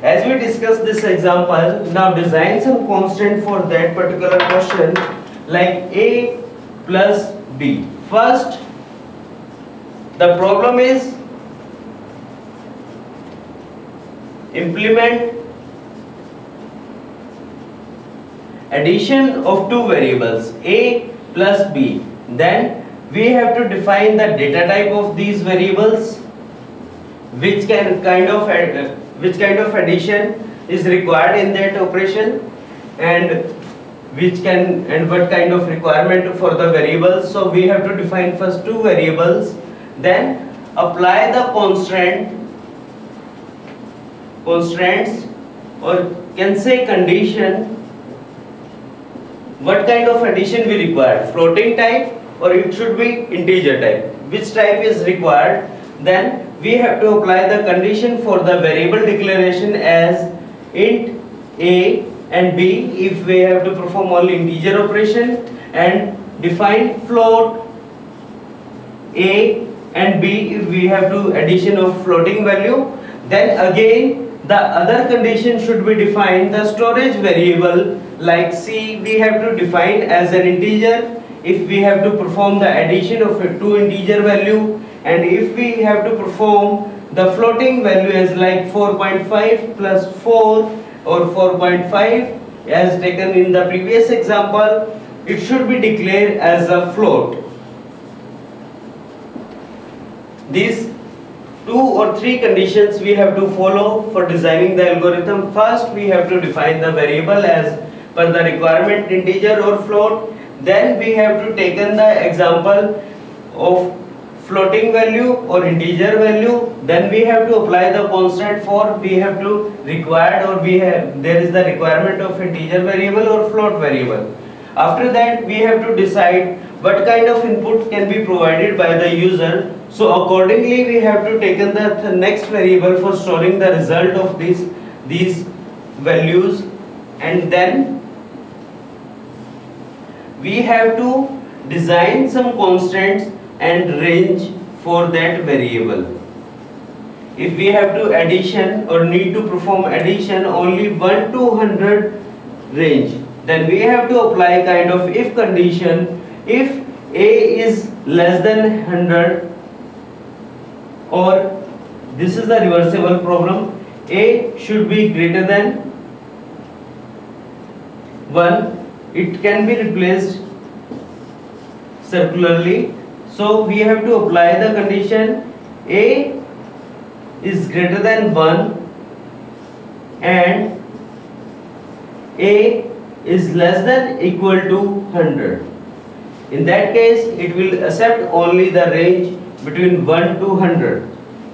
As we discussed this example, now design some constant for that particular question, like a plus b. First, the problem is implement addition of two variables a plus b. Then we have to define the data type of these variables, which kind of addition is required in that operation, and what kind of requirement for the variables. So we have to define first two variables, then apply the constraints, or can say condition. What kind of addition we require, floating type or it should be integer type, which type is required. Then we have to apply the condition for the variable declaration as int a and b if we have to perform only integer operation, and define float a and b if we have to addition of floating value. Then again the other condition should be defined, the storage variable like c we have to define as an integer if we have to perform the addition of two integer value, and if we have to perform the floating value as like 4.5 plus 4 or 4.5 as taken in the previous example, it should be declared as a float. These two or three conditions we have to follow for designing the algorithm. First, we have to define the variable as per the requirement, integer or float. Then we have to take the example of floating value or integer value. Then we have to apply the constant for there is the requirement of integer variable or float variable. After that, we have to decide what kind of input can be provided by the user. So accordingly, we have to take the next variable for storing the result of these values, and then we have to design some constants and range for that variable. If we have to addition or need to perform addition only 1 to 100 range, then we have to apply kind of if condition. If a is less than 100, or this is the reversible problem, a should be greater than 1, it can be replaced circularly. So we have to apply the condition a is greater than 1 and a is less than equal to 100. In that case, it will accept only the range between 1 to 100.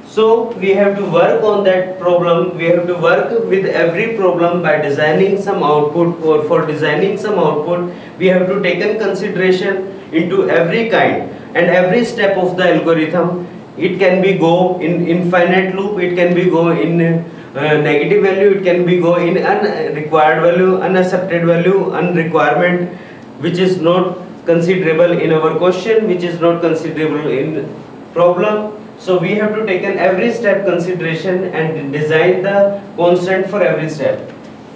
So we have to work on that problem. We have to work with every problem by designing some output, or for designing some output we have to take in consideration into every kind and every step of the algorithm. It can be go in infinite loop, it can be go in negative value, it can be go in unrequired value, unaccepted value, unrequirement, which is not considerable in our question, which is not considerable in problem. So we have to take in every step consideration and design the constant for every step.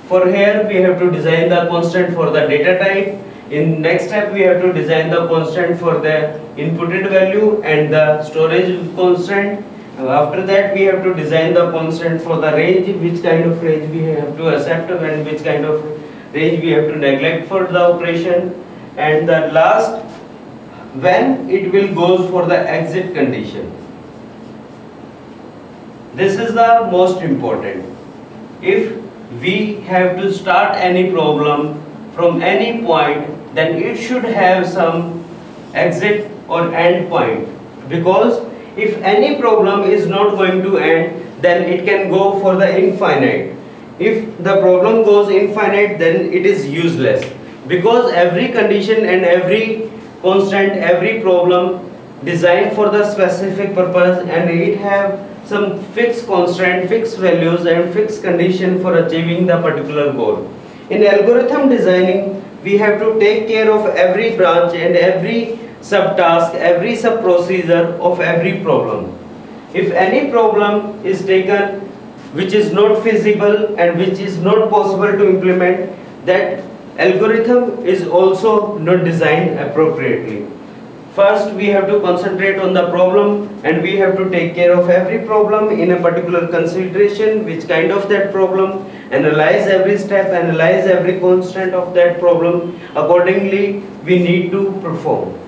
For here we have to design the constant for the data type. In next step we have to design the constant for the inputted value and the storage constant. After that we have to design the constant for the range, which kind of range we have to accept and which kind of range we have to neglect for the operation. And the last, when it will goes for the exit condition. This is the most important. If we have to start any problem from any point, then it should have some exit or end point, because if any problem is not going to end, then it can go for the infinite. If the problem goes infinite, then it is useless, because every condition and every constant, every problem designed for the specific purpose, and it have some fixed constant, fixed values and fixed condition for achieving the particular goal. In algorithm designing, we have to take care of every branch and every subtask, every sub procedure of every problem. If any problem is taken which is not feasible and which is not possible to implement, that algorithm is also not designed appropriately. First, we have to concentrate on the problem and we have to take care of every problem in a particular consideration, which kind of that problem, analyze every step, analyze every constant of that problem. Accordingly, we need to perform.